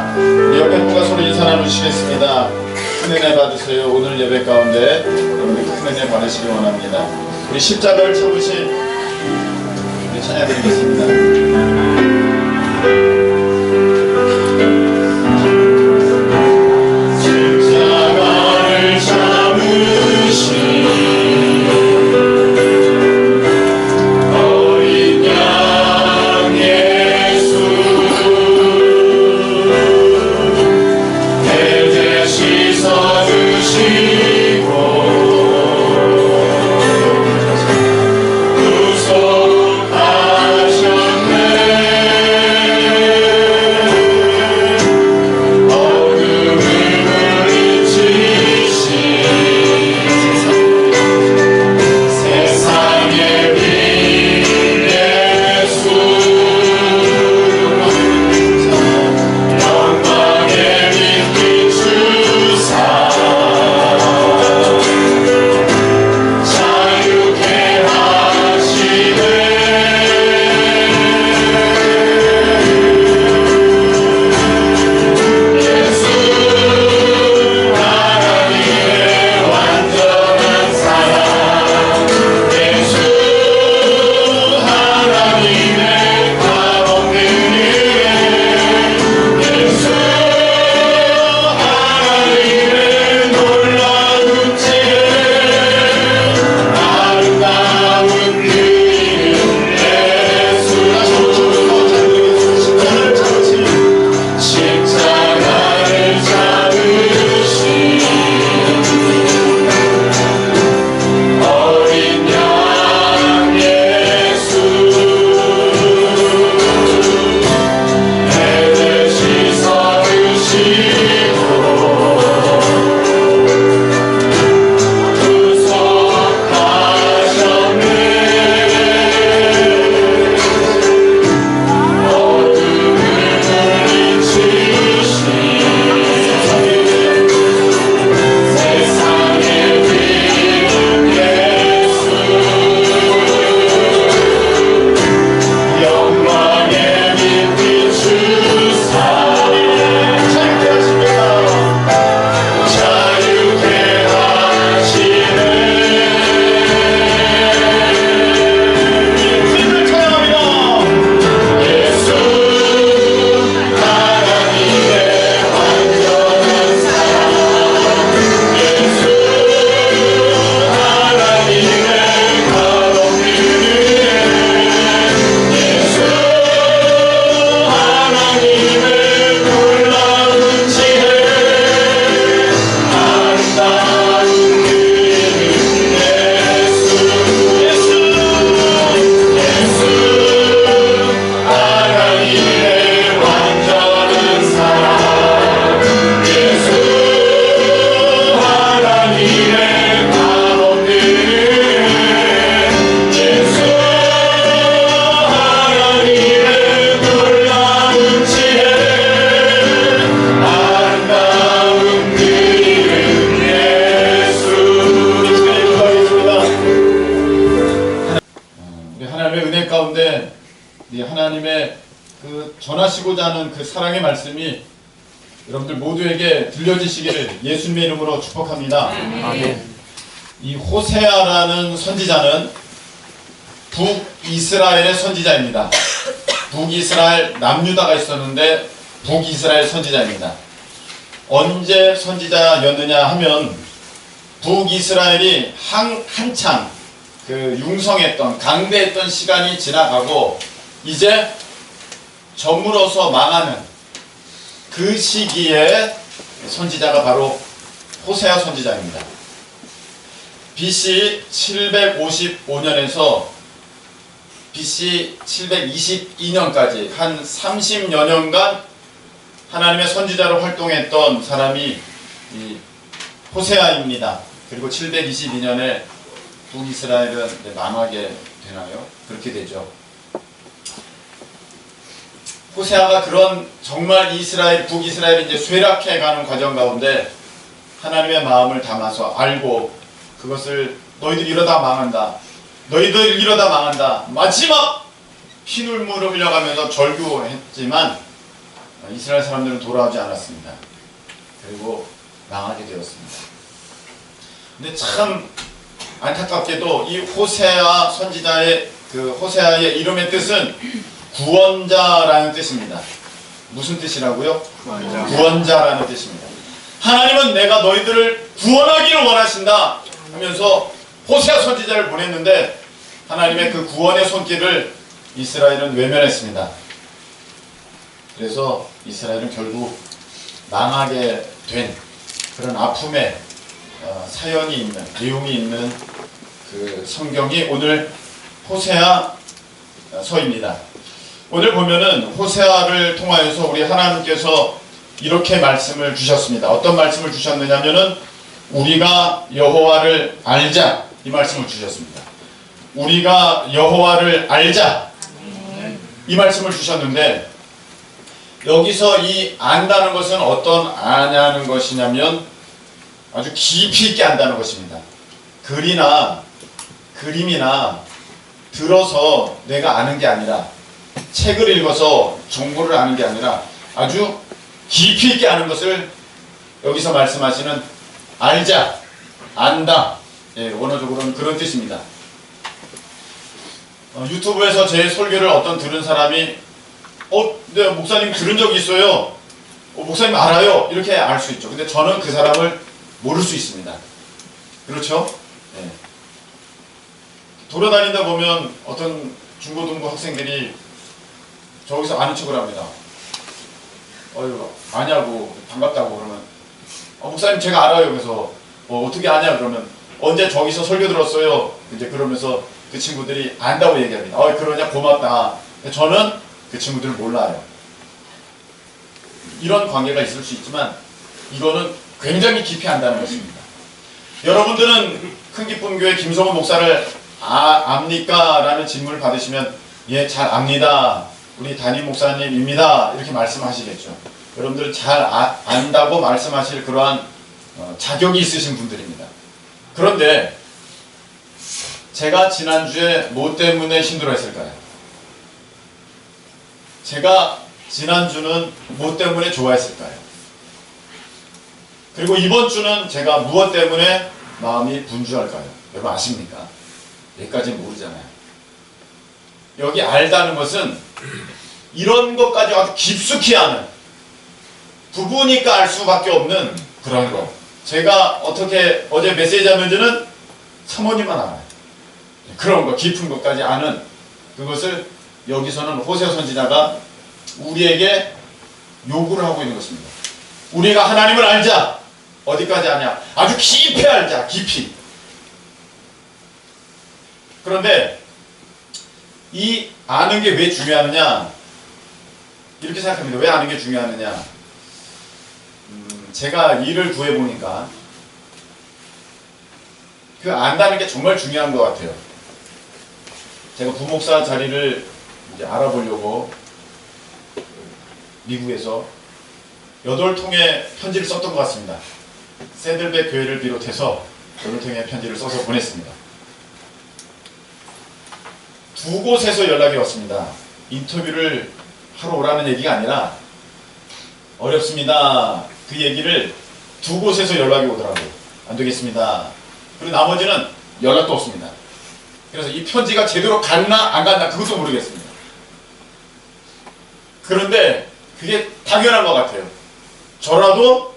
하겠습니다. 우리 옆에 분과 서로 인사 나누시겠습니다. 큰 은혜 받으세요. 오늘 예배 가운데 여러분들 큰 은혜 받으시기 원합니다. 우리 십자가를 참으신 우리 찬양 드리겠습니다. 하나님의 그 전하시고자 하는 그 사랑의 말씀이 여러분들 모두에게 들려지시기를 예수님의 이름으로 축복합니다. 아멘. 이 호세아라는 선지자는 북이스라엘의 선지자입니다. 북이스라엘 남유다가 있었는데 북이스라엘 선지자입니다. 언제 선지자였느냐 하면 북이스라엘이 한창 그 융성했던 강대했던 시간이 지나가고 이제 저물어서 망하는 그 시기에 선지자가 바로 호세아 선지자입니다. BC 755년에서 BC 722년까지 한 30여 년간 하나님의 선지자로 활동했던 사람이 이 호세아입니다. 그리고 722년에 북이스라엘은 망하게 되나요? 그렇게 되죠. 호세아가 그런 정말 이스라엘, 북이스라엘이 이제 쇠락해 가는 과정 가운데 하나님의 마음을 담아서 알고 그것을 너희들 이러다 망한다. 너희들 이러다 망한다. 마지막 피눈물을 흘려가면서 절규했지만 이스라엘 사람들은 돌아오지 않았습니다. 그리고 망하게 되었습니다. 근데 참 안타깝게도 이 호세아 선지자의 호세아의 이름의 뜻은 구원자라는 뜻입니다. 무슨 뜻이라고요? 구원자라는 뜻입니다. 하나님은 내가 너희들을 구원하기를 원하신다 하면서 호세아 선지자를 보냈는데 하나님의 그 구원의 손길을 이스라엘은 외면했습니다. 그래서 이스라엘은 결국 망하게 된 그런 아픔의 사연이 있는, 내용이 있는 그 성경이 오늘 호세아서입니다. 오늘 보면은 호세아를 통하여서 우리 하나님께서 이렇게 말씀을 주셨습니다. 어떤 말씀을 주셨느냐면은 우리가 여호와를 알자, 이 말씀을 주셨습니다. 우리가 여호와를 알자, 이 말씀을 주셨는데 여기서 이 안다는 것은 어떤 아냐는 것이냐면 아주 깊이 있게 안다는 것입니다. 글이나 그림이나 들어서 내가 아는 게 아니라, 책을 읽어서 정보를 아는 게 아니라 아주 깊이 있게 아는 것을 여기서 말씀하시는 알자, 안다, 원어적으로는 그런 뜻입니다. 유튜브에서 제 설교를 어떤 들은 사람이 네, 목사님 들은 적이 있어요. 목사님 알아요. 이렇게 알 수 있죠. 근데 저는 그 사람을 모를 수 있습니다. 그렇죠? 네. 돌아다니다 보면 어떤 중고등부 학생들이 저기서 아는 척을 합니다. 아냐고, 반갑다고 그러면 목사님 제가 알아요. 그래서 어떻게 아냐 그러면 언제 저기서 설교 들었어요. 이제 그러면서 그 친구들이 안다고 얘기합니다. 그러냐, 고맙다. 저는 그 친구들을 몰라요. 이런 관계가 있을 수 있지만 이거는 굉장히 깊이 안다는 것입니다. 여러분들은 큰기쁨교회 김성훈 목사를 압니까? 라는 질문을 받으시면 예, 잘 압니다. 우리 담임 목사님입니다. 이렇게 말씀하시겠죠. 여러분들은 잘 안다고 말씀하실 그러한 자격이 있으신 분들입니다. 그런데 제가 지난주에 뭐 때문에 힘들어했을까요? 제가 지난주는 뭐 때문에 좋아했을까요? 그리고 이번 주는 제가 무엇 때문에 마음이 분주할까요? 여러분 아십니까? 여기까지는 모르잖아요. 여기 알다는 것은 이런 것까지 아주 깊숙이 아는, 부부니까 알 수밖에 없는 그런 거. 제가 어떻게 어제 메시지 하면서는 사모님만 알아요. 그런 거, 깊은 것까지 아는 그것을 여기서는 호세아 선지자가 우리에게 요구를 하고 있는 것입니다. 우리가 하나님을 알자. 어디까지 아냐? 아주 깊이 알자. 깊이. 그런데 이 아는 게 왜 중요하느냐? 이렇게 생각합니다. 왜 아는 게 중요하느냐? 제가 일을 구해보니까 그 안다는 게 정말 중요한 것 같아요. 제가 부목사 자리를 이제 알아보려고 미국에서 8통의 편지를 썼던 것 같습니다. 새들백 교회를 비롯해서 8통의 편지를 써서 보냈습니다. 2곳에서 연락이 왔습니다. 인터뷰를 하러 오라는 얘기가 아니라 어렵습니다. 그 얘기를 2곳에서 연락이 오더라고요. 안 되겠습니다. 그리고 나머지는 연락도 없습니다. 그래서 이 편지가 제대로 갔나 안 갔나 그것도 모르겠습니다. 그런데 그게 당연한 것 같아요. 저라도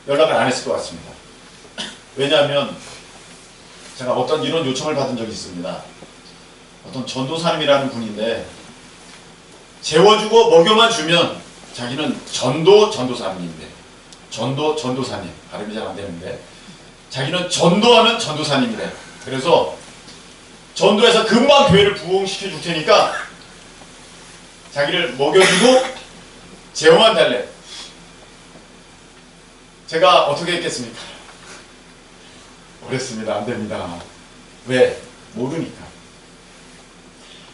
연락을 안 했을 것 같습니다. 왜냐하면 제가 어떤 이런 요청을 받은 적이 있습니다. 어떤 전도사님이라는 분인데 재워주고 먹여만 주면 자기는 전도사님인데 전도사님 발음이 잘 안 되는데 자기는 전도하는 전도사님이래. 그래서 전도해서 금방 교회를 부흥시켜 줄 테니까 자기를 먹여주고 재워만 달래. 제가 어떻게 했겠습니까? 그랬습니다. 안 됩니다. 왜? 모르니까.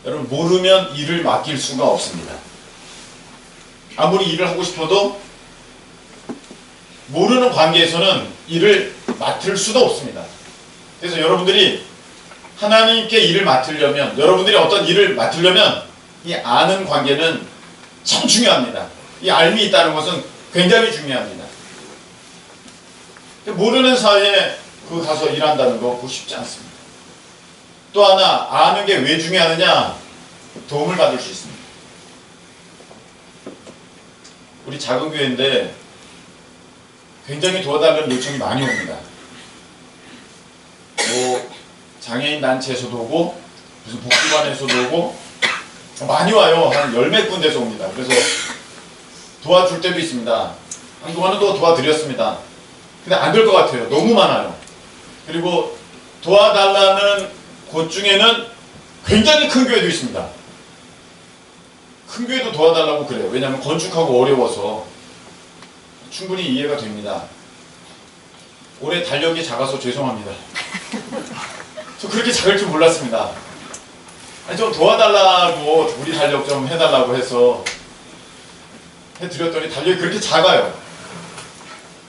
여러분 모르면 일을 맡길 수가 없습니다. 아무리 일을 하고 싶어도 모르는 관계에서는 일을 맡을 수도 없습니다. 그래서 여러분들이 하나님께 일을 맡으려면, 여러분들이 어떤 일을 맡으려면 이 아는 관계는 참 중요합니다. 이 알미 있다는 것은 굉장히 중요합니다. 모르는 사이에 그 가서 일한다는 거 그거 쉽지 않습니다. 또 하나 아는 게 왜 중요하느냐? 도움을 받을 수 있습니다. 우리 작은 교회인데 굉장히 도와달라는 요청이 많이 옵니다. 뭐 장애인 단체에서도 오고 무슨 복지관에서도 오고 많이 와요. 한 10몇 군데서 옵니다. 그래서 도와줄 때도 있습니다. 한동안은 또 도와드렸습니다. 근데 안 될 것 같아요. 너무 많아요. 그리고 도와달라는 곳 중에는 굉장히 큰 교회도 있습니다. 큰 교회도 도와달라고 그래요. 왜냐하면 건축하고 어려워서. 충분히 이해가 됩니다. 올해 달력이 작아서 죄송합니다. 저 그렇게 작을 줄 몰랐습니다. 아니, 좀 도와달라고 우리 달력 좀 해달라고 해서 해드렸더니 달력이 그렇게 작아요.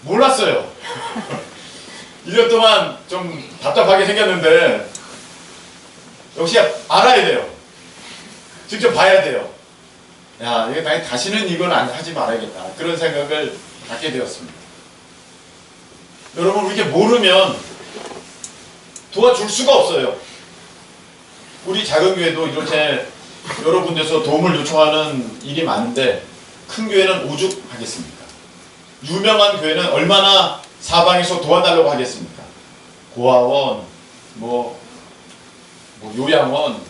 몰랐어요. 1년 동안 좀 답답하게 생겼는데 역시 알아야 돼요. 직접 봐야 돼요. 야, 이게 다시는 이건 하지 말아야겠다. 그런 생각을 갖게 되었습니다. 여러분, 이렇게 모르면 도와줄 수가 없어요. 우리 작은 교회도 이렇게 여러 군데서 도움을 요청하는 일이 많은데 큰 교회는 오죽하겠습니까? 유명한 교회는 얼마나 사방에서 도와달라고 하겠습니까? 고아원, 뭐 요양원,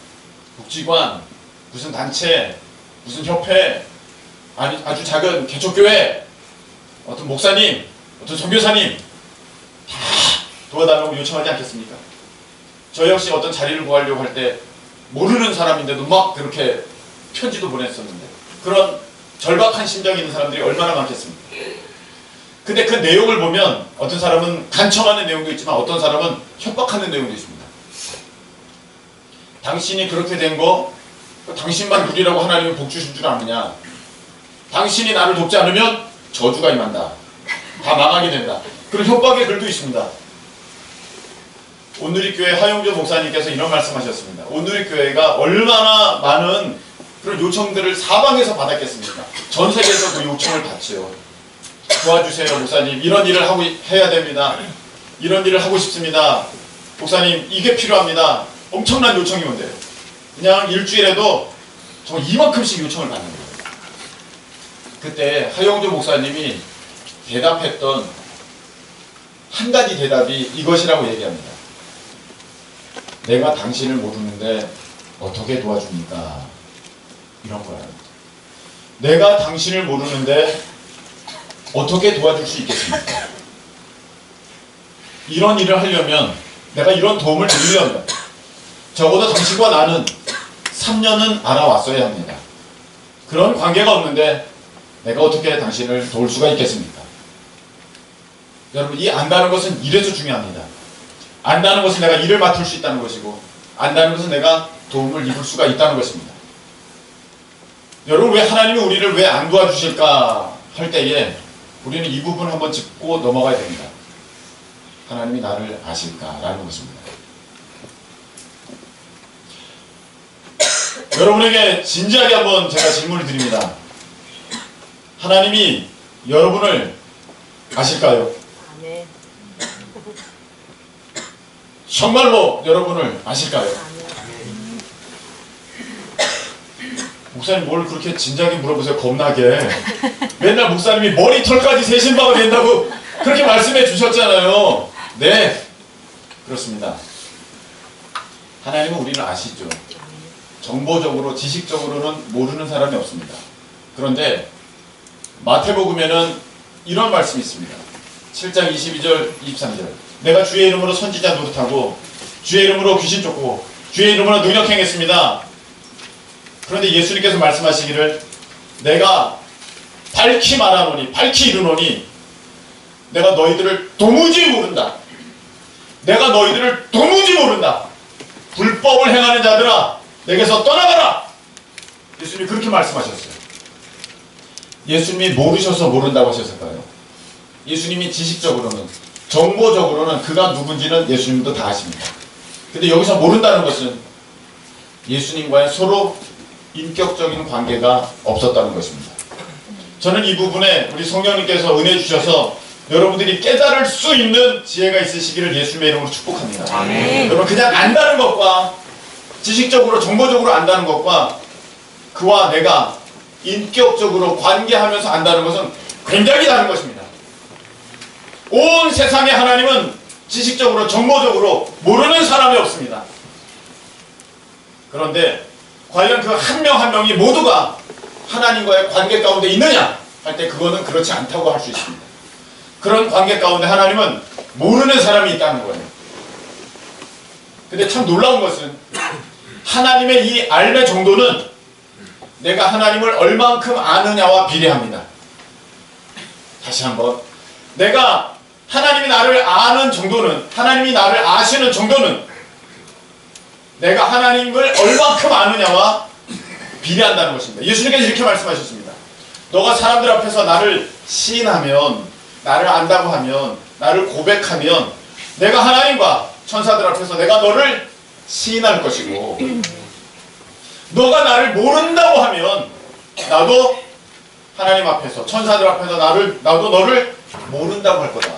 복지관, 무슨 단체, 무슨 협회, 아주 작은 개척교회, 어떤 목사님, 어떤 선교사님 다 도와달라고 요청하지 않겠습니까? 저 역시 어떤 자리를 구하려고 할 때 모르는 사람인데도 막 그렇게 편지도 보냈었는데 그런 절박한 심정이 있는 사람들이 얼마나 많겠습니까? 근데 그 내용을 보면 어떤 사람은 간청하는 내용도 있지만 어떤 사람은 협박하는 내용도 있습니다. 당신이 그렇게 된 거 당신만 누리라고 하나님은 복 주실 줄 아느냐? 당신이 나를 돕지 않으면 저주가 임한다. 다 망하게 된다. 그런 협박의 글도 있습니다. 온누리교회 하용조 목사님께서 이런 말씀하셨습니다. 온누리교회가 얼마나 많은 그런 요청들을 사방에서 받았겠습니까? 전 세계에서 그 요청을 받지요. 도와주세요, 목사님. 이런 일을 해야 됩니다. 이런 일을 하고 싶습니다. 목사님, 이게 필요합니다. 엄청난 요청이 온대요. 그냥 일주일에도 정말 이만큼씩 요청을 받는 거예요. 그때 하용조 목사님이 대답했던 한 가지 대답이 이것이라고 얘기합니다. 내가 당신을 모르는데 어떻게 도와줍니까? 이런 거예요. 내가 당신을 모르는데 어떻게 도와줄 수 있겠습니까? 이런 일을 하려면, 내가 이런 도움을 드리려면 적어도 당신과 나는 3년은 알아왔어야 합니다. 그런 관계가 없는데 내가 어떻게 당신을 도울 수가 있겠습니까? 여러분, 이 안다는 것은 이래서 중요합니다. 안다는 것은 내가 일을 맡을 수 있다는 것이고, 안다는 것은 내가 도움을 입을 수가 있다는 것입니다. 여러분, 왜 하나님이 우리를 왜 안 도와주실까 할 때에 우리는 이 부분 한번 짚고 넘어가야 됩니다. 하나님이 나를 아실까라는 것입니다. 여러분에게 진지하게 한번 제가 질문을 드립니다. 하나님이 여러분을 아실까요? 네. 정말로 여러분을 아실까요? 목사님 뭘 그렇게 진지하게 물어보세요. 겁나게. 맨날 목사님이 머리털까지 세신바가 된다고 그렇게 말씀해 주셨잖아요. 네, 그렇습니다. 하나님은 우리를 아시죠. 정보적으로, 지식적으로는 모르는 사람이 없습니다. 그런데 마태복음에는 이런 말씀이 있습니다. 7장 22절, 23절. 내가 주의 이름으로 선지자 노릇하고 주의 이름으로 귀신 쫓고 주의 이름으로 능력 행했습니다. 그런데 예수님께서 말씀하시기를 내가 밝히 말하노니, 밝히 이르노니 내가 너희들을 도무지 모른다. 내가 너희들을 도무지 모른다. 불법을 행하는 자들아, 내게서 떠나가라. 예수님이 그렇게 말씀하셨어요. 예수님이 모르셔서 모른다고 하셨을까요? 예수님이 지식적으로는, 정보적으로는 그가 누군지는 예수님도 다 아십니다. 근데 여기서 모른다는 것은 예수님과의 서로 인격적인 관계가 없었다는 것입니다. 저는 이 부분에 우리 성령님께서 은혜 주셔서 여러분들이 깨달을 수 있는 지혜가 있으시기를 예수님의 이름으로 축복합니다. 아멘. 여러분 그냥 안다는 것과 지식적으로 정보적으로 안다는 것과 그와 내가 인격적으로 관계하면서 안다는 것은 굉장히 다른 것입니다. 온 세상의 하나님은 지식적으로 정보적으로 모르는 사람이 없습니다. 그런데 과연 그 한 명 한 명이 모두가 하나님과의 관계 가운데 있느냐 할 때 그거는 그렇지 않다고 할 수 있습니다. 그런 관계 가운데 하나님은 모르는 사람이 있다는 거예요. 근데 참 놀라운 것은 하나님의 이 알매 정도는 내가 하나님을 얼만큼 아느냐와 비례합니다. 다시 한번, 내가 하나님이 나를 아는 정도는, 하나님이 나를 아시는 정도는 내가 하나님을 얼만큼 아느냐와 비례한다는 것입니다. 예수님께서 이렇게 말씀하셨습니다. 너가 사람들 앞에서 나를 시인하면, 나를 안다고 하면, 나를 고백하면 내가 하나님과 천사들 앞에서 내가 너를 시인할 것이고, 너가 나를 모른다고 하면 나도 하나님 앞에서, 천사들 앞에서 나도 너를 모른다고 할 거다.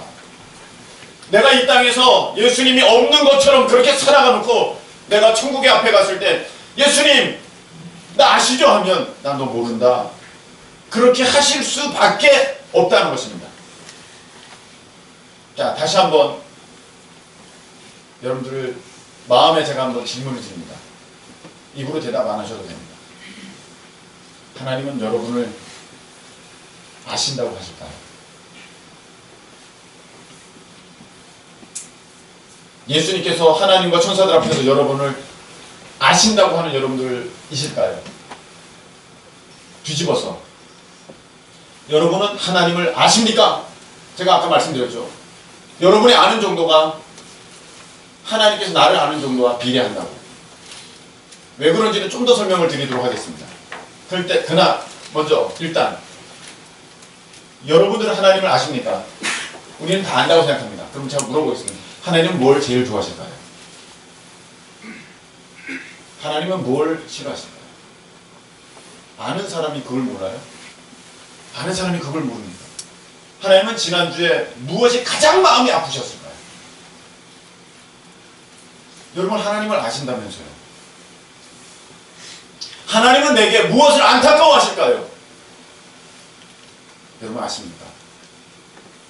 내가 이 땅에서 예수님이 없는 것처럼 그렇게 살아가 놓고 내가 천국의 앞에 갔을 때 예수님 나 아시죠? 하면 난 너 모른다. 그렇게 하실 수밖에 없다는 것입니다. 자, 다시 한번 여러분들 마음에 제가 한번 질문을 드립니다. 입으로 대답 안 하셔도 됩니다. 하나님은 여러분을 아신다고 하실까요? 예수님께서 하나님과 천사들 앞에서 여러분을 아신다고 하는 여러분들이실까요? 뒤집어서 여러분은 하나님을 아십니까? 제가 아까 말씀드렸죠. 여러분이 아는 정도가 하나님께서 나를 아는 정도와 비례한다고. 왜 그런지는 좀 더 설명을 드리도록 하겠습니다. 먼저 일단 여러분들은 하나님을 아십니까? 우리는 다 안다고 생각합니다. 그럼 제가 물어보겠습니다. 하나님은 뭘 제일 좋아하실까요? 하나님은 뭘 싫어하실까요? 아는 사람이 그걸 몰라요? 아는 사람이 그걸 모릅니다. 하나님은 지난주에 무엇이 가장 마음이 아프셨을까요? 여러분 하나님을 아신다면서요. 하나님은 내게 무엇을 안타까워하실까요? 여러분 아십니까?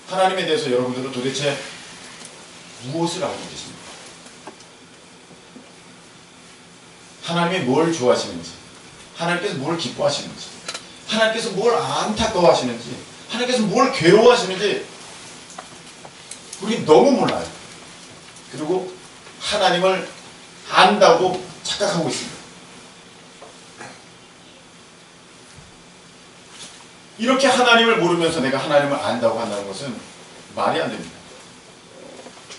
하나님에 대해서 여러분들은 도대체 무엇을 알고 계십니까? 하나님이 뭘 좋아하시는지, 하나님께서 뭘 기뻐하시는지, 하나님께서 뭘 안타까워하시는지, 하나님께서 뭘 괴로워하시는지 우리 너무 몰라요. 그리고 하나님을 안다고 착각하고 있습니다. 이렇게 하나님을 모르면서 내가 하나님을 안다고 한다는 것은 말이 안 됩니다.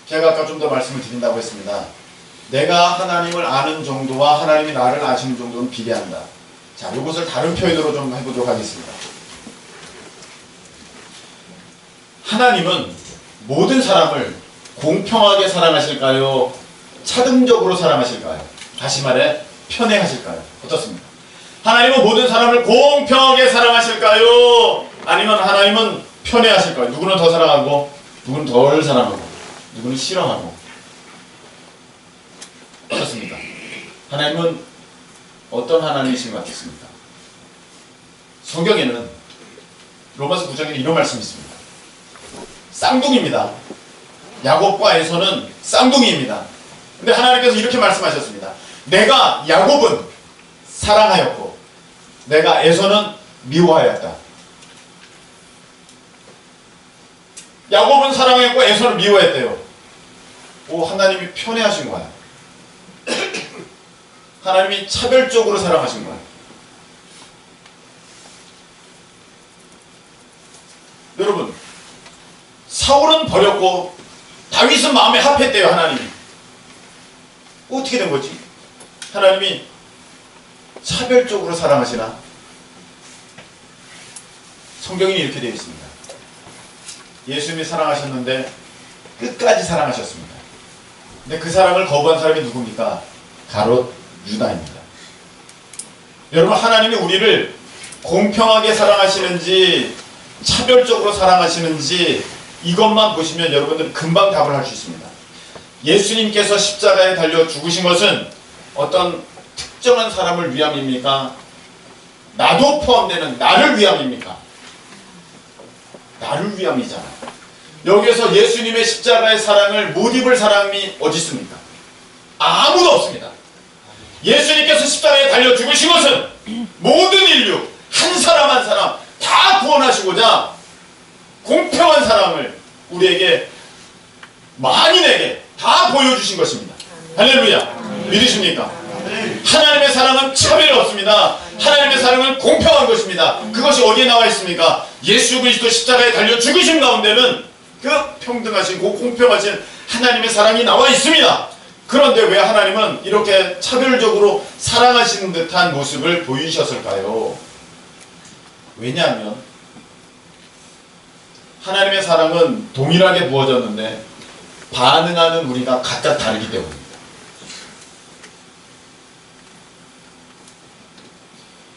제가 아까 좀 더 말씀을 드린다고 했습니다. 내가 하나님을 아는 정도와 하나님이 나를 아시는 정도는 비례한다. 자, 이것을 다른 표현으로 좀 해보도록 하겠습니다. 하나님은 모든 사람을 공평하게 사랑하실까요? 차등적으로 사랑하실까요? 다시 말해 편애하실까요? 어떻습니까? 하나님은 모든 사람을 공평하게 사랑하실까요? 아니면 하나님은 편애하실까요? 누구는 더 사랑하고 누구는 덜 사랑하고 누구는 싫어하고 어떻습니까? 하나님은 어떤 하나님이신 것 같습니까? 성경에는 로마서 9장에 이런 말씀이 있습니다. 쌍둥이입니다. 야곱과 에서는 쌍둥이입니다. 근데 하나님께서 이렇게 말씀하셨습니다. 내가 야곱은 사랑하였고 내가 에서는 미워하였다. 야곱은 사랑했고 에서는 미워했대요. 오, 하나님이 편애하신 거야. 하나님이 차별적으로 사랑하신 거야. 여러분, 사울은 버렸고 다윗은 마음에 합했대요. 하나님이 어떻게 된 거지? 하나님이 차별적으로 사랑하시나? 성경이 이렇게 되어 있습니다. 예수님이 사랑하셨는데 끝까지 사랑하셨습니다. 근데 그 사랑을 거부한 사람이 누굽니까? 가롯 유다입니다. 여러분, 하나님이 우리를 공평하게 사랑하시는지 차별적으로 사랑하시는지 이것만 보시면 여러분들은 금방 답을 할 수 있습니다. 예수님께서 십자가에 달려 죽으신 것은 어떤 특정한 사람을 위함입니까? 나도 포함되는 나를 위함입니까? 나를 위함이잖아요. 여기에서 예수님의 십자가의 사랑을 못 입을 사람이 어디 있습니까? 아무도 없습니다. 예수님께서 십자가에 달려 죽으신 것은 모든 인류 한 사람 한 사람 다 구원하시고자 공평한 사랑을 우리에게, 만인에게 다 보여주신 것입니다. 할렐루야. 믿으십니까? 하나님의 사랑은 차별이 없습니다. 하나님의 사랑은 공평한 것입니다. 그것이 어디에 나와 있습니까? 예수 그리스도 십자가에 달려 죽으신 가운데는 그 평등하신, 그 공평하신 하나님의 사랑이 나와 있습니다. 그런데 왜 하나님은 이렇게 차별적으로 사랑하시는 듯한 모습을 보이셨을까요? 왜냐하면 하나님의 사랑은 동일하게 부어졌는데 반응하는 우리가 각각 다르기 때문입니다.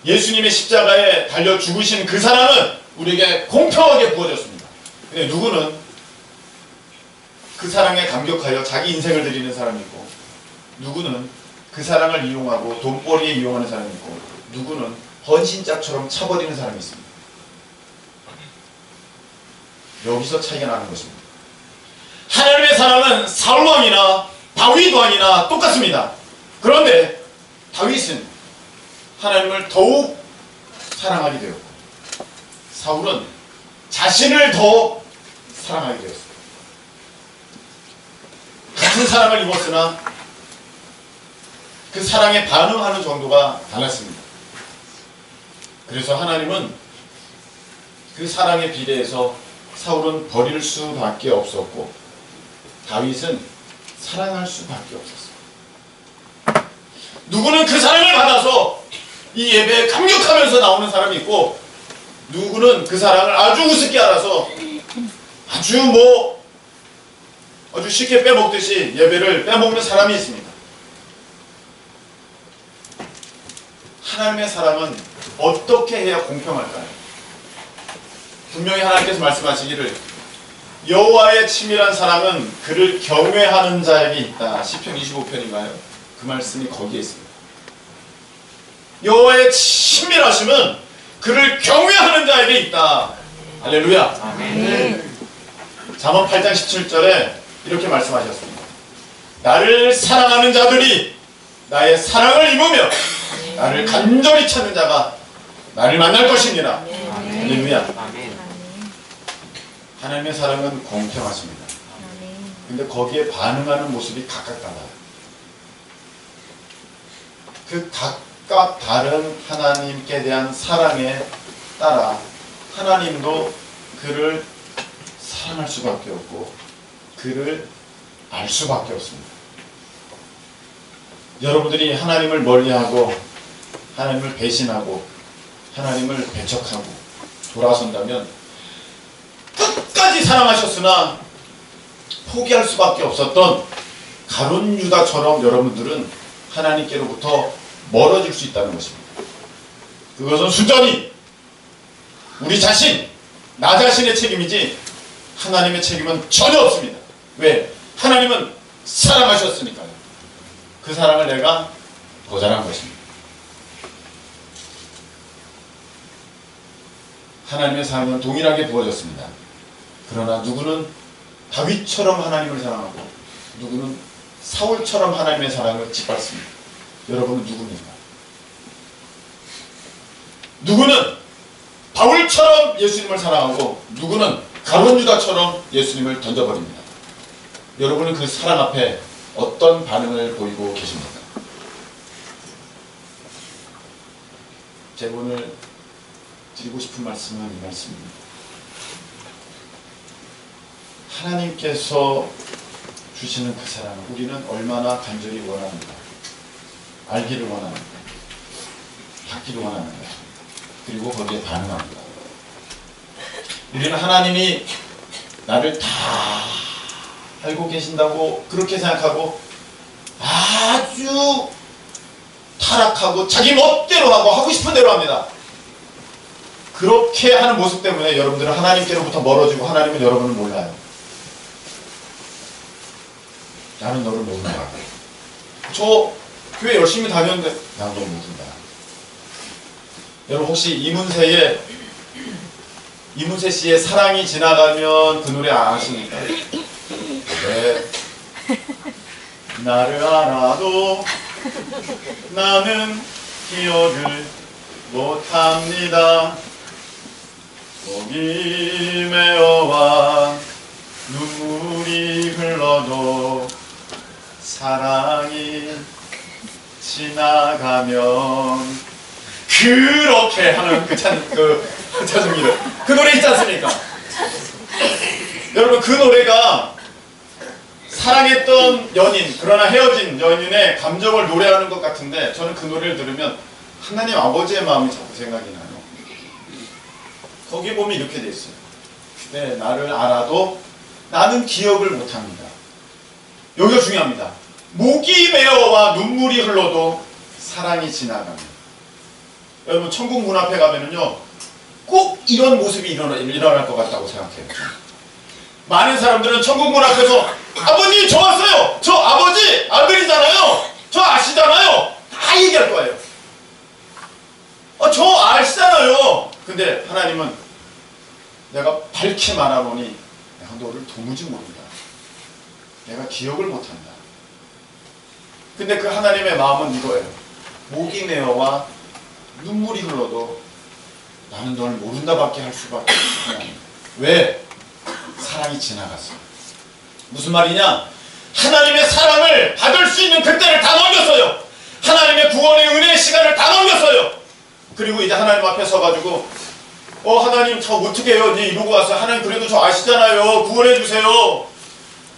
예수님의 십자가에 달려 죽으신 그 사랑은 우리에게 공평하게 부어졌습니다. 근데 누구는 그 사랑에 감격하여 자기 인생을 드리는 사람이 있고, 누구는 그 사랑을 이용하고 돈벌이에 이용하는 사람이 있고, 누구는 헌신자처럼 차버리는 사람이 있습니다. 여기서 차이가 나는 것입니다. 하나님의 사랑은 사울 왕이나 다윗 왕이나 똑같습니다. 그런데 다윗은 하나님을 더욱 사랑하게 되었고, 사울은 자신을 더 사랑하게 되었습니다. 같은 사랑을 입었으나 그 사랑에 반응하는 정도가 달랐습니다. 그래서 하나님은 그 사랑에 비례해서 사울은 버릴 수밖에 없었고 다윗은 사랑할 수밖에 없었어요. 누구는 그 사랑을 받아서 이 예배에 감격하면서 나오는 사람이 있고, 누구는 그 사랑을 아주 우습게 알아서 아주 쉽게 빼먹듯이 예배를 빼먹는 사람이 있습니다. 하나님의 사랑은 어떻게 해야 공평할까요? 분명히 하나님께서 말씀하시기를 여호와의 치밀한 사랑은 그를 경외하는 자에게 있다. 시편 25편인가요? 그 말씀이 거기에 있습니다. 여호와의 치밀하심은 그를 경외하는 자에게 있다. 할렐루야. 아멘. 잠언 8장 17절에 이렇게 말씀하셨습니다. 나를 사랑하는 자들이 나의 사랑을 입으며 나를 간절히 찾는 자가 나를 만날 것입니다. 할렐루야. 하나님의 사랑은 공평하십니다. 근데 거기에 반응하는 모습이 각각 달라요. 그 각각 다른 하나님께 대한 사랑에 따라 하나님도 그를 사랑할 수밖에 없고 그를 알 수밖에 없습니다. 여러분들이 하나님을 멀리하고 하나님을 배신하고 하나님을 배척하고 돌아선다면 끝까지 사랑하셨으나 포기할 수밖에 없었던 가룟 유다처럼 여러분들은 하나님께로부터 멀어질 수 있다는 것입니다. 그것은 순전히 우리 자신, 나 자신의 책임이지 하나님의 책임은 전혀 없습니다. 왜? 하나님은 사랑하셨으니까요. 그 사랑을 내가 거절한 것입니다. 하나님의 사랑은 동일하게 부어졌습니다. 그러나 누구는 다윗처럼 하나님을 사랑하고 누구는 사울처럼 하나님의 사랑을 짓밟습니다. 여러분은 누굽니까? 누구는 바울처럼 예수님을 사랑하고 누구는 가룟 유다처럼 예수님을 던져버립니다. 여러분은 그 사랑 앞에 어떤 반응을 보이고 계십니까? 제가 오늘 드리고 싶은 말씀은 이 말씀입니다. 하나님께서 주시는 그 사랑을 우리는 얼마나 간절히 원합니다. 알기를 원합니다. 받기를 원합니다. 그리고 거기에 반응합니다. 우리는 하나님이 나를 다 알고 계신다고 그렇게 생각하고 아주 다 타락하고 자기 멋대로 하고 싶은 대로 합니다. 그렇게 하는 모습 때문에 여러분들은 하나님께로부터 멀어지고 하나님은 여러분을 몰라요. 나는 너를 모른다. 저 교회 열심히 다녔는데 난 너를 모른다. 여러분 혹시 이문세 씨의 사랑이 지나가면 그 노래 안 아십니까? 네. 나를 알아도 나는 기억을 못합니다. 목이 메어와 눈물이 흘러도 사랑이 지나가면 그렇게 하는 그 찬송입니다. 그 노래 있지 않습니까? 여러분 그 노래가 사랑했던 연인, 그러나 헤어진 연인의 감정을 노래하는 것 같은데 저는 그 노래를 들으면 하나님 아버지의 마음이 자꾸 생각이 나요. 거기 보면 이렇게 돼 있어요. 네, 나를 알아도 나는 기억을 못합니다. 여기가 중요합니다. 목이 메어와 눈물이 흘러도 사랑이 지나갑니다. 여러분 천국 문 앞에 가면은요 꼭 이런 모습이 일어날 것 같다고 생각해요. 많은 사람들은 천국 문 앞에서 아버님 저 왔어요. 저 아버지 아들이잖아요. 저 아시잖아요. 다 얘기할 거예요. 저 아시잖아요. 근데 하나님은 내가 밝히 말하노니 내가 너를 도무지 모른다. 내가 기억을 못한다. 근데 그 하나님의 마음은 이거예요. 목이 메어와 눈물이 흘러도 나는 널 모른다밖에 할 수밖에 없다. 왜? 사랑이 지나갔어. 무슨 말이냐? 하나님의 사랑을 받을 수 있는 그때를 다 넘겼어요. 하나님의 구원의 은혜의 시간을 다 넘겼어요. 그리고 이제 하나님 앞에 서가지고 하나님 저 어떻게 해요? 네 이러고 왔어요. 하나님 그래도 저 아시잖아요. 구원해 주세요.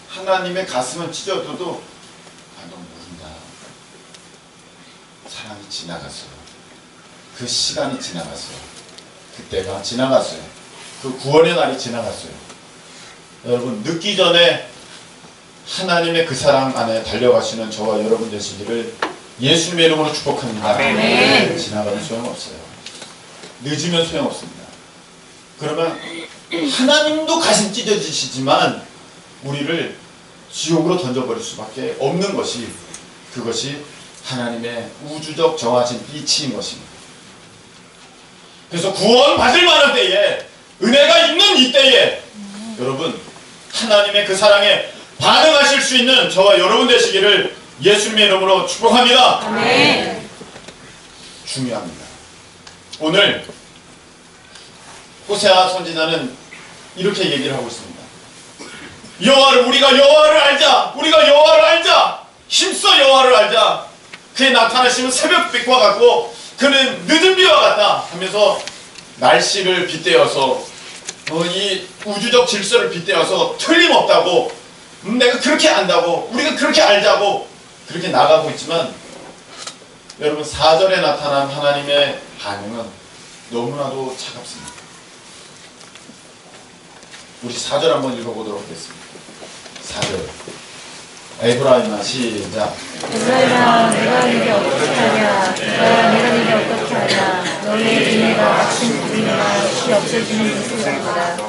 하나님의 가슴은 찢어져도 너 모른다. 사랑이 지나갔어요. 그 시간이 지나갔어요. 그때가 지나갔어요. 그 구원의 날이 지나갔어요. 여러분 늦기 전에 하나님의 그 사랑 안에 달려가시는 저와 여러분 되시기를 예수님의 이름으로 축복합니다. 네. 지나가면 소용없어요. 늦으면 소용없습니다. 그러면 하나님도 가슴 찢어지시지만 우리를 지옥으로 던져버릴 수밖에 없는 것이 그것이 하나님의 우주적 정하신 이치인 것입니다. 그래서 구원 받을 만한 때에 은혜가 있는 이때에 여러분 하나님의 그 사랑에 반응하실 수 있는 저와 여러분 되시기를 예수님의 이름으로 축복합니다. 아멘. 중요합니다. 오늘 호세아 선지자는 이렇게 얘기를 하고 있습니다. 우리가 여호와를 알자. 우리가 여호와를 알자. 힘써 여호와를 알자. 그의 나타나심은 새벽빛과 같고 그는 늦은 비와 같다 하면서 날씨를 빗대어서 이 우주적 질서를 빗대어서 틀림없다고 내가 그렇게 안다고 우리가 그렇게 알자고 그렇게 나가고 있지만 여러분 4절에 나타난 하나님의 반응은 너무나도 차갑습니다. 우리 4절 한번 읽어보도록 하겠습니다. 4절 에브라임아 시작. 에브라임아 내가 네게 어떻게 하랴. 내가 네게 어떻게 하랴. 너희의 인애가 아침 구름이나 시 없어지는 것을 같도다.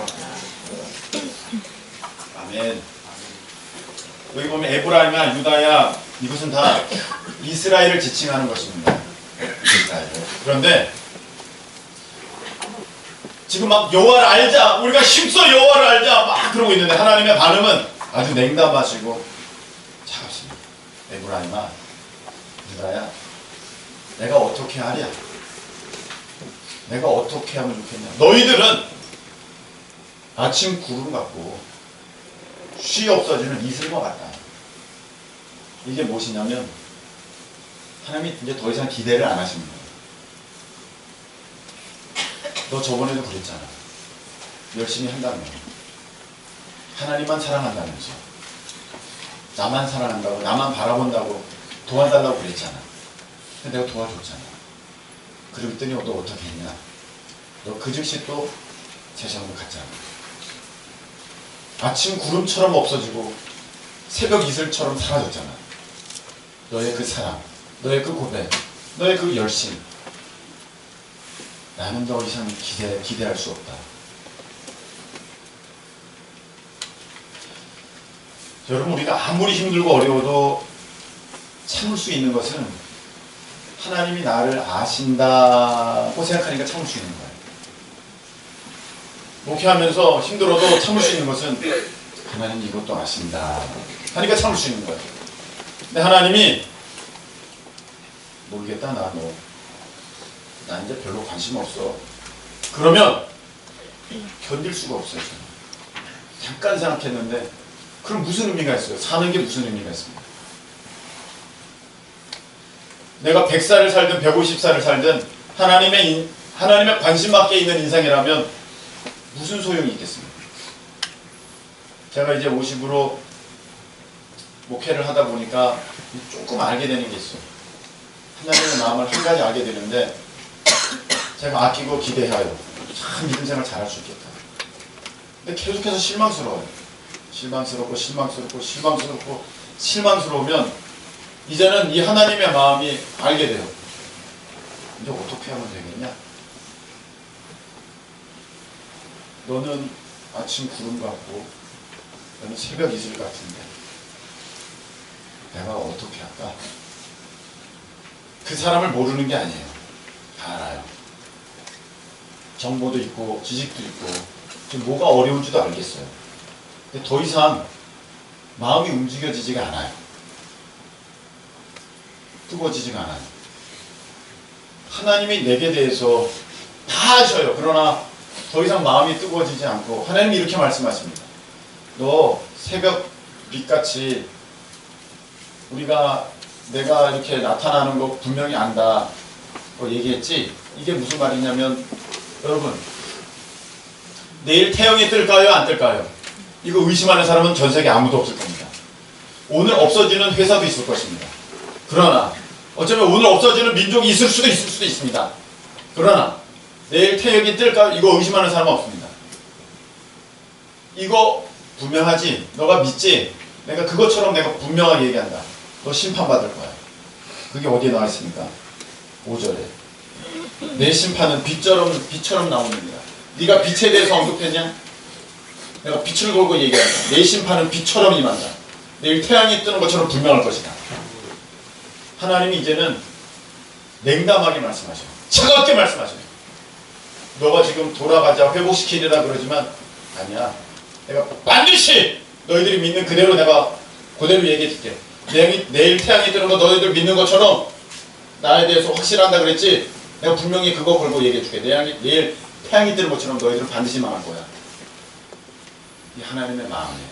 아멘. 여기 보면 에브라임아 유다야 이것은 다 이스라엘을 지칭하는 것입니다. 이스라엘. 그런데 지금 막 여호와를 알자 우리가 힘써 여호와를 알자 막 그러고 있는데 하나님의 반응은 아주 냉담하시고 차갑습니다. 에브라임아 유다야 내가 어떻게 하랴. 내가 어떻게 하면 좋겠냐. 너희들은 아침 구름 같고 쉬 없어지는 이슬과 같다. 이게 무엇이냐면 하나님이 이제 더 이상 기대를 안 하십니다. 너 저번에도 그랬잖아. 열심히 한다며. 하나님만 사랑한다면서. 나만 사랑한다고 나만 바라본다고 도와달라고 그랬잖아. 근데 내가 도와줬잖아. 그랬더니 너 어떻게 했냐. 너 그 즉시 또 세상으로 갔잖아. 아침 구름처럼 없어지고 새벽 이슬처럼 사라졌잖아. 너의 그 사랑, 너의 그 고백, 너의 그 열심, 나는 더 이상 기대할 수 없다. 여러분, 우리가 아무리 힘들고 어려워도 참을 수 있는 것은 하나님이 나를 아신다고 생각하니까 참을 수 있는 거예요. 목회하면서 힘들어도 참을 수 있는 것은 하나님 이것도 아신다 하니까 참을 수 있는 거예요. 근데 하나님이 모르겠다, 나 이제 별로 관심 없어. 그러면 견딜 수가 없어요. 저는. 잠깐 생각했는데 그럼 무슨 의미가 있어요? 사는 게 무슨 의미가 있습니까? 내가 100살을 살든 150살을 살든 하나님의 관심 밖에 있는 인생이라면 무슨 소용이 있겠습니까? 제가 이제 50으로 목회를 하다 보니까 조금 알게 되는 게 있어요. 하나님의 마음을 한 가지 알게 되는데, 제가 아끼고 기대하여 참 믿음 생활 잘할 수 있겠다. 근데 계속해서 실망스러워요. 실망스러우면 이제는 이 하나님의 마음이 알게 돼요. 이제 어떻게 하면 되겠냐? 너는 아침 구름 같고 너는 새벽 이슬 같은데 내가 어떻게 할까? 그 사람을 모르는 게 아니에요. 다 알아요. 정보도 있고 지식도 있고 지금 뭐가 어려운지도 알겠어요. 근데 더 이상 마음이 움직여지지가 않아요. 뜨거워지지가 않아요. 하나님이 내게 대해서 다 아셔요. 그러나 더 이상 마음이 뜨거워지지 않고 하나님이 이렇게 말씀하십니다. 너 새벽 빛같이 내가 이렇게 나타나는 거 분명히 안다 얘기했지. 이게 무슨 말이냐면, 여러분, 내일 태영이 뜰까요, 안 뜰까요? 이거 의심하는 사람은 전 세계 아무도 없을 겁니다. 오늘 없어지는 회사도 있을 것입니다. 그러나 어쩌면 오늘 없어지는 민족이 있을 수도 있습니다. 그러나 내일 태영이 뜰까, 이거 의심하는 사람은 없습니다. 이거 분명하지? 너가 믿지? 내가 그것처럼 내가 분명하게 얘기한다. 너 심판받을 거야. 그게 어디에 나와 있습니까? 5절에. 내 심판은 빛처럼 나옵니다. 네가 빛에 대해서 언급했냐? 내가 빛을 걸고 얘기한다. 내 심판은 빛처럼 임한다. 내일 태양이 뜨는 것처럼 분명할 것이다. 하나님이 이제는 냉담하게 말씀하셔요. 차갑게 말씀하셔요. 너가 지금 돌아가자, 회복시키리라 그러지만 아니야. 내가 반드시 너희들이 믿는 그대로 내가 그대로 얘기해 줄게. 내일 태양이 뜨는 거 너희들 믿는 것처럼 나에 대해서 확실한다 그랬지? 내가 분명히 그거 걸고 얘기해 줄게. 내일 태양이 뜨는 것처럼 너희들은 반드시 망할 거야. 이 하나님의 마음이에요.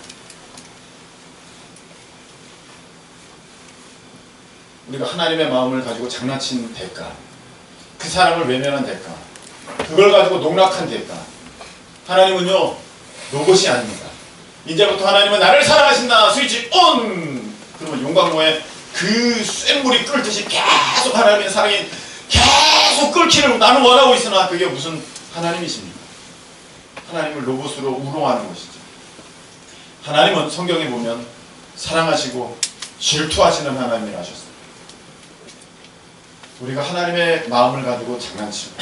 우리가 하나님의 마음을 가지고 장난친 대가, 그 사람을 외면한 대가, 그걸 가지고 농락한 대가. 하나님은요, 로봇이 아닙니다. 이제부터 하나님은 나를 사랑하신다. 스위치 온! 그러면 용광로에 그 쇳물이 끓듯이 계속 하나님의 사랑이 계속 끓기를 나는 원하고 있으나 그게 무슨 하나님이십니까? 하나님을 로봇으로 우롱하는 것이죠. 하나님은 성경에 보면 사랑하시고 질투하시는 하나님이라 하셨어요. 우리가 하나님의 마음을 가지고 장난치고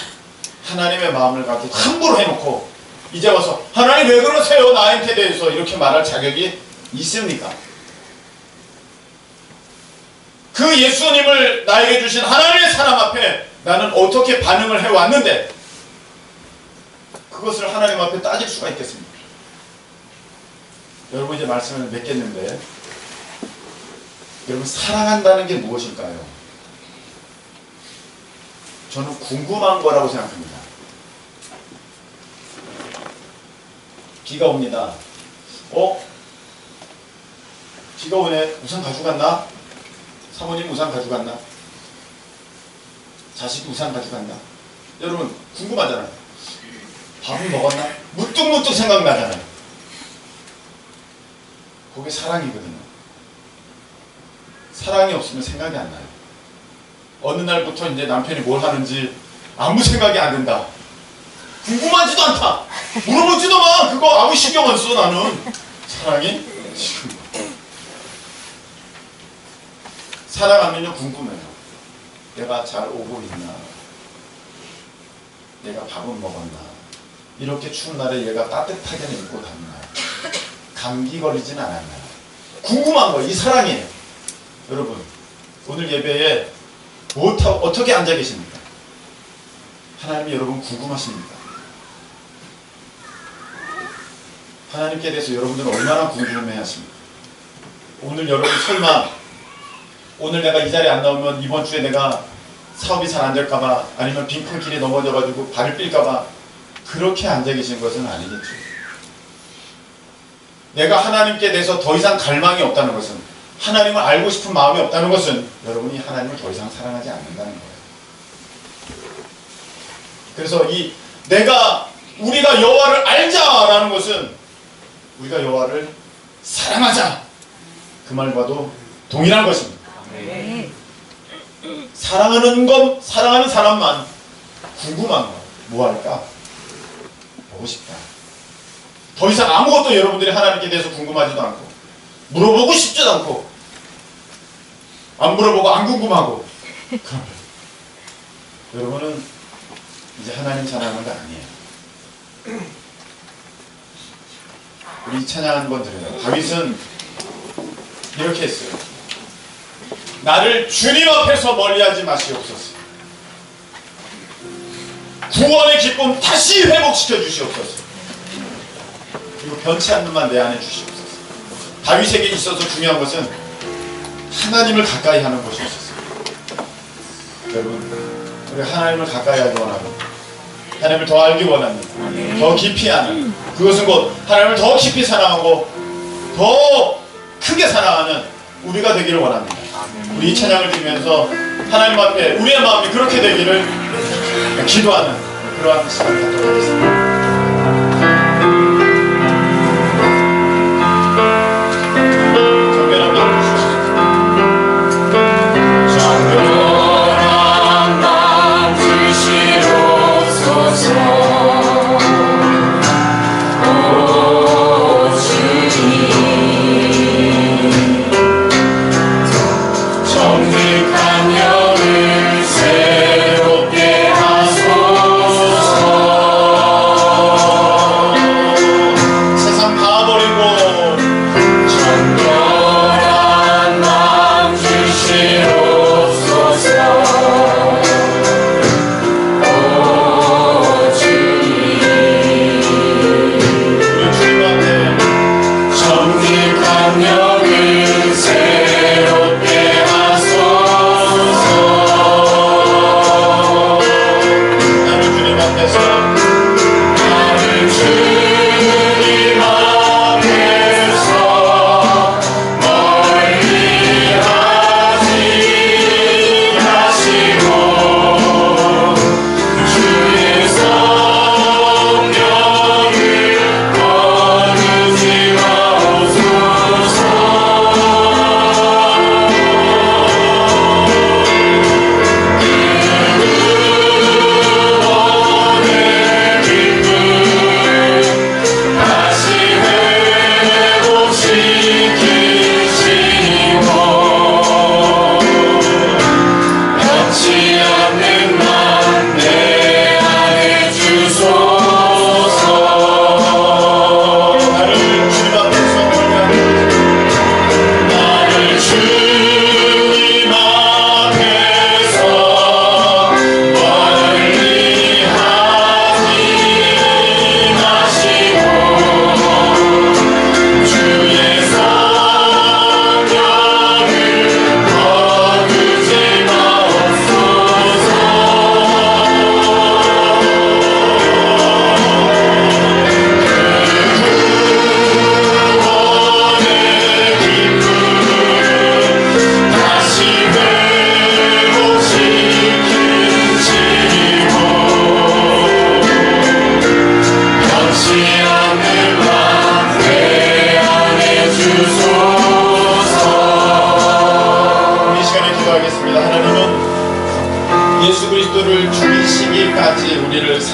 하나님의 마음을 가지고 함부로 해놓고 이제 와서 하나님 왜 그러세요? 나한테 대해서 이렇게 말할 자격이 있습니까? 그 예수님을 나에게 주신 하나님의 사랑 앞에 나는 어떻게 반응을 해왔는데 그것을 하나님 앞에 따질 수가 있겠습니까? 여러분 이제 말씀을 맺겠는데, 여러분 사랑한다는 게 무엇일까요? 저는 궁금한 거라고 생각합니다. 비가 옵니다. 비가 오네. 우산 가져갔나? 사모님 우산 가져갔나? 자식이 우산 가져갔나? 여러분 궁금하잖아요. 밥은 먹었나? 무뚝무뚝 생각나잖아요. 그게 사랑이거든요. 사랑이 없으면 생각이 안 나요. 어느 날부터 이제 남편이 뭘 하는지 아무 생각이 안 든다. 궁금하지도 않다. 물어보지도 마. 그거 아무 신경 안 써. 나는 사랑이 사랑하면요 궁금해요. 내가 잘 오고 있나? 내가 밥은 먹었나? 이렇게 추운 날에 얘가 따뜻하게 입고 다니나? 감기 걸리진 않았나? 궁금한 거, 이 사랑이에요. 여러분, 오늘 예배에 어떻게 앉아 계십니까? 하나님이 여러분 궁금하십니까? 하나님께 대해서 여러분들은 얼마나 궁금해 하십니까? 오늘 여러분 설마 오늘 내가 이 자리에 안 나오면 이번 주에 내가 사업이 잘 안 될까봐, 아니면 빈칸길에 넘어져가지고 발을 삘까봐 그렇게 앉아 계신 것은 아니겠죠. 내가 하나님께 대해서 더 이상 갈망이 없다는 것은, 하나님을 알고 싶은 마음이 없다는 것은 여러분이 하나님을 더 이상 사랑하지 않는다는 거예요. 그래서 우리가 여호와를 알자라는 것은 우리가 여호와를 사랑하자, 그 말과도 동일한 것입니다. 네. 사랑하는 사람만 궁금한 거, 뭐 할까? 보고 싶다. 더 이상 아무것도 여러분들이 하나님께 대해서 궁금하지도 않고, 물어보고 싶지도 않고, 안 물어보고 안 궁금하고, 그러면 여러분은 이제 하나님 찬양하는 거 아니에요. 우리 찬양 한번 드려요. 다윗은 이렇게 했어요. 나를 주님 앞에서 멀리하지 마시옵소서. 구원의 기쁨 다시 회복시켜 주시옵소서. 그리고 변치 않는 만 내 안에 주시옵소서. 다윗에게 있어서 중요한 것은 하나님을 가까이 하는 것이었어요. 여러분, 우리 하나님을 가까이 하기 원합니다. 하나님을 더 알기 원합니다. 더 깊이 아는, 그것은 곧 하나님을 더 깊이 사랑하고 더 크게 사랑하는 우리가 되기를 원합니다. 우리 이 찬양을 드리면서 하나님 앞에 우리의 마음이 그렇게 되기를 기도하는 그러한 시간을 갖도록 하겠습니다.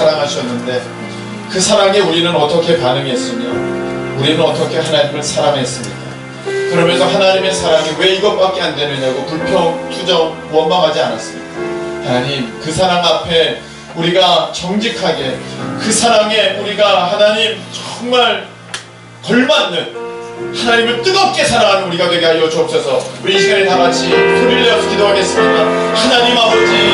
사랑하셨는데 그 사랑에 우리는 어떻게 반응했으며 우리는 어떻게 하나님을 사랑했습니까? 그러면서 하나님의 사랑이 왜 이것밖에 안 되느냐고 불평, 투정, 원망하지 않았습니까? 하나님 그 사랑 앞에 우리가 정직하게 그 사랑에 우리가 하나님 정말 걸맞는 하나님을 뜨겁게 사랑하는 우리가 되게 하여 주옵소서. 우리 이 시간에 다 같이 소리를 내어서 기도하겠습니다. 하나님 아버지